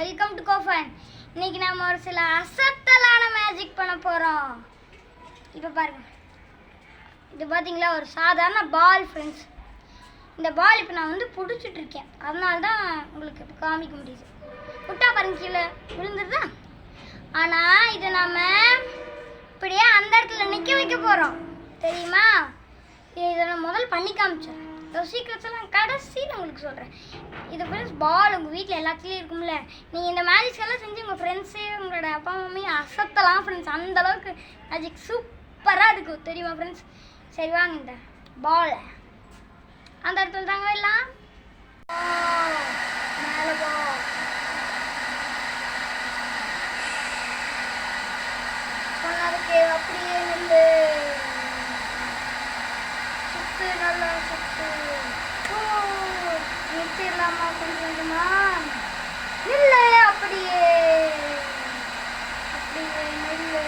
Welcome to கோஃபன். இன்னைக்கு நம்ம ஒரு சில அசத்தலான மேஜிக் பண்ண போகிறோம். இப்போ பாருங்க, இது பார்த்தீங்களா ஒரு சாதாரண பால் ஃப்ரெண்ட்ஸ். இந்த பால் இப்போ நான் வந்து பிடிச்சிட்டு இருக்கேன், அதனால தான் உங்களுக்கு இப்போ காமிக்க முடியுது. விட்டா பாருங்க கீழே விழுந்துருதா. ஆனால் இதை நம்ம இப்படியே அந்த இடத்துல நிற்க வைக்க போகிறோம், தெரியுமா? இதை நான் முதல்ல பண்ணி காமிச்சேன். சீக்கிரத்தை நான் கடைசியில் உங்களுக்கு சொல்கிறேன். இது ஃப்ரெண்ட்ஸ் பால் உங்கள் வீட்டில் எல்லாத்துலேயும் இருக்கும்ல. நீங்கள் இந்த மேஜிக்ஸ் எல்லாம் செஞ்சு உங்கள் ஃப்ரெண்ட்ஸு உங்களோட அப்பா மம்மி அசத்தலாம் ஃப்ரெண்ட்ஸ். அந்தளவுக்கு மேஜிக் சூப்பராக இருக்கும், தெரியுமா ஃப்ரெண்ட்ஸ்? சரி வாங்க, இந்த பாலை அந்த இடத்துல தாங்க எல்லாம் மேலே போ. சொன்னதுக்கு அப்படியே நில்லு, சுத்து, நல்லா சுத்து. நிறுத்திடலாமா கொஞ்சம் கொஞ்சமா? நில்லு, அப்படியே அப்படியே நில்லு.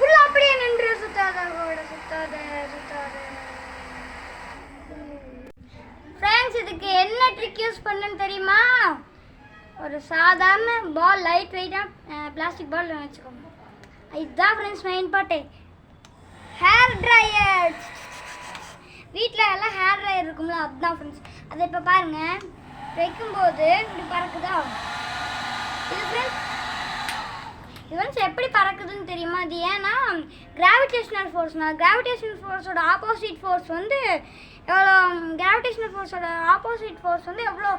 உள்ள அப்படியே நின்று சுத்தாத, சுத்தாத சுத்தாத. ஃப்ரெண்ட்ஸ், இதுக்கு என்ன ட்ரிக் யூஸ் பண்ணணும்னு தெரியுமா? ஒரு சாதாரண பால், லைட் வெயிட்டாக பிளாஸ்டிக் பால் வச்சுக்கோங்க. இதுதான் friends main part. Hair dryer. வீட்டில் எல்லாம் ஹேர் ட்ரையர் இருக்கும்ல, அதுதான் ஃப்ரெண்ட்ஸ். அதை இப்போ பாருங்கள், வைக்கும்போது இப்படி பறக்குதா? இது ஃப்ரெண்ட்ஸ், இது வந்து எப்படி பறக்குதுன்னு தெரியுமா? அது ஏன்னா கிராவிடேஷனல் ஃபோர்ஸோட ஆப்போசிட் ஃபோர்ஸ் வந்து எவ்வளோ, கிராவிடேஷனல் ஃபோர்ஸோட ஆப்போசிட் ஃபோர்ஸ் வந்து எவ்வளோ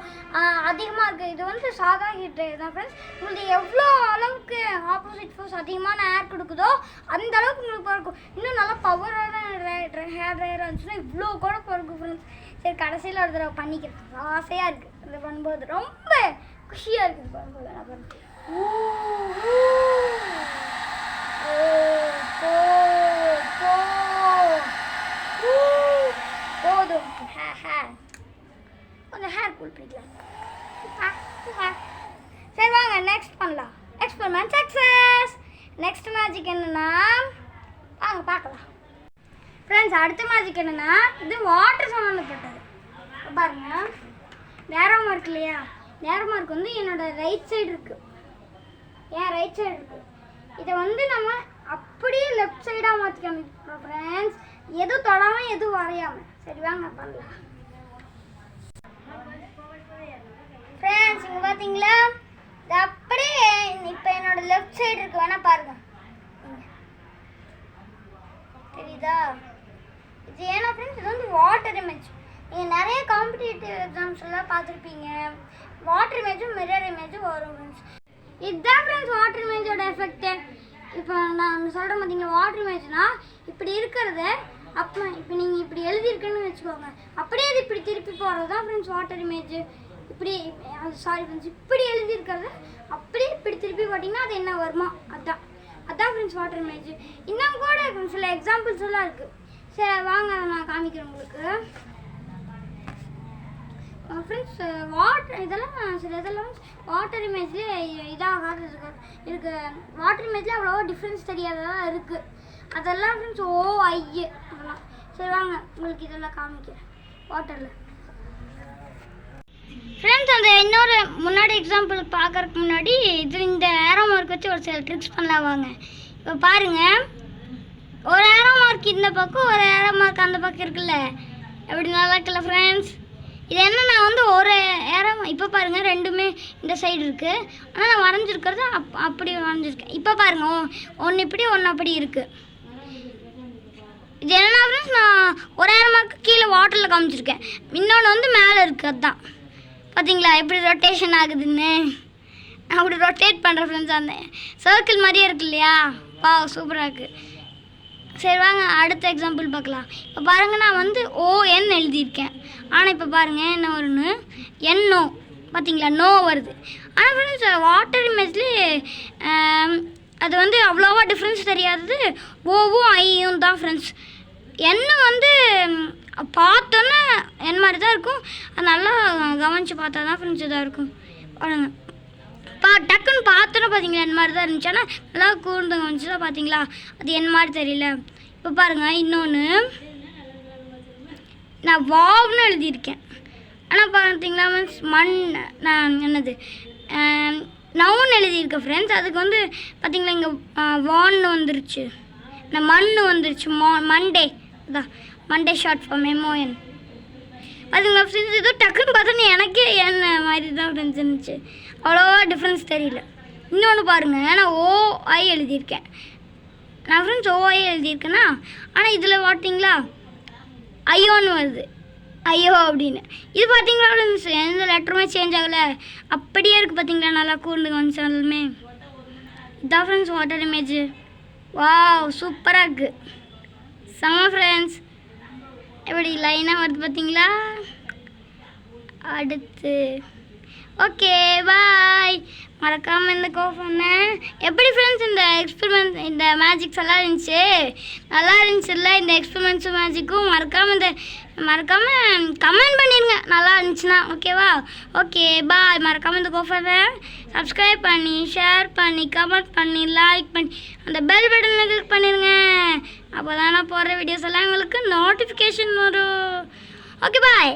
அதிகமாக இருக்குது. இது வந்து சாதா ஹீட் ட்ரையர் தான் ஃப்ரெண்ட்ஸ். உங்களுக்கு எவ்வளோ அளவுக்கு ஆப்போசிட் ஃபோர்ஸ் அதிகமான ஏர் கொடுக்குதோ அந்த அளவுக்கு உங்களுக்கு பறக்கும். இன்னும் நல்லா பவரான ஹேர் ட்ரையராக இருந்துச்சுன்னா இவ்வளோ கூட பறக்கும் ஃப்ரெண்ட்ஸ். சரி, கடைசியில் ஒரு தடவை பண்ணிக்கிறதுக்கு ஆசையாக இருக்குது. அதை பண்ணும்போது ரொம்ப குஷியாக இருக்குது பண்ணும்போது. நான் பண்ணுறேன். போதும், கொஞ்சம் ஹேர் கூல் பண்ணிக்கலாம். சரி வாங்க, நெக்ஸ்ட் பண்ணலாம். Experiment success. நெக்ஸ்ட் மேஜிக் என்னன்னா, வாங்க பார்க்கலாம் ஃப்ரெண்ட்ஸ். அடுத்த மேஜிக் என்னன்னா, இது வாட்டர் சம்மந்தப்பட்டது. பாருங்க, நேரமாக இருக்கு இல்லையா? நேரமாக இருக்கு வந்து என்னோட ரைட் சைடு இருக்குது, ஏன் ரைட் சைடு இருக்குது. இதை வந்து நம்ம அப்படியே லெஃப்ட் சைடாக மாற்றிக்கணும் ஃப்ரெண்ட்ஸ். எதுவும் தொடாமல் எதுவும் வரையாமல். சரி வாங்க பண்ணலாம் ஃப்ரெண்ட்ஸ். இங்கே பார்த்தீங்களா, இது அப்படியே இப்போ என்னோட லெஃப்ட் சைடு இருக்கு, வேணா பாருங்க. தெரியுதா? இது ஏன்னா ஃப்ரெண்ட்ஸ், இது வந்து வாட்டர் இமேஜ். நீங்கள் நிறைய காம்படிட்டிவ் எக்ஸாம்ஸ் எல்லாம் பார்த்துருப்பீங்க, வாட்டர் இமேஜும் மிரர் இமேஜும் வரும் ஃப்ரெண்ட்ஸ். இதுதான் ஃப்ரெண்ட்ஸ் வாட்டர் இமேஜோட எஃபெக்ட்டு. இப்போ நான் சொல்கிறேன் பார்த்தீங்களா, வாட்டர் இமேஜ்னா இப்படி இருக்கிறத அப்போ இப்போ நீங்கள் இப்படி எழுதியிருக்குன்னு வச்சுக்கோங்க, அப்படியே அது இப்படி திருப்பி போகிறது தான் ஃப்ரெண்ட்ஸ் வாட்டர் இமேஜ். இப்படி சாரி ஃப்ரெண்ட்ஸ், இப்படி எழுதியிருக்கிறது அப்படியே இப்படி திருப்பி போட்டிங்கன்னா அது என்ன வருமோ அதான் ஃப்ரெண்ட்ஸ் வாட்டர் இமேஜ். இன்னும் கூட சில எக்ஸாம்பிள்ஸ் எல்லாம் இருக்குது. சரி வாங்க, நான் காமிக்கிறேன் உங்களுக்கு ஃப்ரெண்ட்ஸ். இதெல்லாம் சில இதெல்லாம் வாட்டர் இமேஜ்லேயே இதாக இருக்கு. வாட்டர் இமேஜில் அவ்வளோவா டிஃப்ரென்ஸ் தெரியாததான் இருக்குது. அதெல்லாம் ஃப்ரெண்ட்ஸ் அதெல்லாம். சரி வாங்க, உங்களுக்கு இதெல்லாம் காமிக்கிறேன் வாட்டரில் ஃப்ரெண்ட்ஸ். அந்த இன்னொரு முன்னாடி எக்ஸாம்பிள் பார்க்கறதுக்கு முன்னாடி இந்த ஏரோ மார்க் வச்சு ஒரு சில ட்ரிக்ஸ் பண்ணலாம் வாங்க. இப்போ பாருங்கள், ஒரு ஏரோ மார்க் இந்த பக்கம், ஒரு ஏரோ மார்க் அந்த பக்கம் இருக்குல்ல, எப்படி நல்லா இருக்குல்ல ஃப்ரெண்ட்ஸ்? இது என்ன, நான் வந்து ஒரு ஏரோ இப்போ பாருங்கள் ரெண்டுமே இந்த சைடு இருக்குது, ஆனால் நான் வரைஞ்சிருக்கிறது அப்படி வரைஞ்சிருக்கேன். இப்போ பாருங்கள், ஒன்று இப்படி ஒன்று அப்படி இருக்குது. இது என்ன ஃப்ரெண்ட்ஸ், நான் ஒரு ஏரோ மார்க்கு கீழே வாட்டரில் காமிச்சிருக்கேன், இன்னொன்று வந்து மேலே இருக்குது. அதுதான் பார்த்தீங்களா எப்படி ரொட்டேஷன் ஆகுதுன்னு? நான் அப்படி ரொட்டேட் பண்ணுறேன் ஃப்ரெண்ட்ஸ். அந்த சர்க்கிள் மாதிரியே இருக்கு இல்லையா? சூப்பராக இருக்குது. சரி வாங்க, அடுத்த எக்ஸாம்பிள் பார்க்கலாம். இப்போ பாருங்கள், நான் வந்து ON எழுதியிருக்கேன், ஆனால் இப்போ பாருங்கள் என்ன வரும்னு, NO. பார்த்தீங்களா, நோ வருது. ஆனால் ஃப்ரெண்ட்ஸ் வாட்டர் இமேஜ்லேயே அது வந்து அவ்வளோவா டிஃப்ரென்ஸ் தெரியாதது ஓவும் ஐயும் தான் ஃப்ரெண்ட்ஸ். என்ன வந்து பார்த்தோன்னே என் மாதிரி தான் இருக்கும், அது நல்லா கவனித்து பார்த்தா தான் ஃப்ரெண்ட்ஸ் இதாக இருக்கும். பாருங்கள், டக்குன்னு பார்த்தோன்னு பார்த்தீங்களா என் மாதிரி தான் இருந்துச்சு, ஆனால் நல்லா கூர்ந்து கவனிச்சு தான் பார்த்தீங்களா அது என் மாதிரி தெரியல. இப்போ பாருங்கள், இன்னொன்று நான் வாவ்னு எழுதியிருக்கேன். ஆனால் பார்த்தீங்களா மீன்ஸ் நான் என்னது நவுன் எழுதியிருக்கேன் ஃப்ரெண்ட்ஸ். அதுக்கு வந்து பார்த்தீங்களா இங்கே வான்னு வந்துருச்சு, நான் மண்ணு வந்துருச்சு. மண்டே தான், மண்டே ஷார்ட் ஃபார்ம் MON. அதுங்க ஃப்ரெண்ட்ஸ் ஏதோ டக்குன்னு பார்த்தோன்னே எனக்கே என்ன மாதிரி தான் ஃப்ரெண்ட்ஸ் இருந்துச்சு, அவ்வளோவா டிஃப்ரென்ஸ் தெரியல. இன்னொன்று பாருங்கள், நான் OI எழுதியிருக்கேன். நான் ஃப்ரெண்ட்ஸ் OI எழுதியிருக்கேன்னா, ஆனால் இதில் பார்த்தீங்களா ஐயோன்னு வருது, ஐயோ அப்படின்னு. இது பார்த்தீங்களா ஃப்ரெண்ட்ஸ் எந்த லெட்டருமே சேஞ்ச் ஆகலை, அப்படியே இருக்குது பார்த்தீங்களா, நல்லா கூர்ந்து கவனிச்சாலுமே. இதான் ஃப்ரெண்ட்ஸ் வாட்டர் இமேஜ். வாவ் சூப்பராக இருக்குது, செம்ம ஃப்ரெண்ட்ஸ். எப்படி லைனாக வருது பார்த்தீங்களா. அடுத்து ஓகே பாய். மறக்காமல் இந்த கோஃபோனை எப்படி ஃப்ரெண்ட்ஸ் இந்த எக்ஸ்பெரிமெண்ட் இந்த மேஜிக்ஸ் எல்லாம் இருந்துச்சு, நல்லா இருந்துச்சுல்ல இந்த எக்ஸ்பெரிமெண்ட்ஸும் மேஜிக்கும். மறக்காமல் கமெண்ட் பண்ணிடுங்க நல்லா இருந்துச்சுன்னா, ஓகேவா. Okay bye. மறக்காமல் இந்த கோஃபோனை சப்ஸ்கிரைப் பண்ணி ஷேர் பண்ணி கமெண்ட் பண்ணி லைக் பண்ணி அந்த பெல் பட்டனில் கிளிக் பண்ணிடுங்க. அப்போ தான் நான் போடுற வீடியோஸ் எல்லாம் உங்களுக்கு நோட்டிஃபிகேஷன் வரும். Okay bye.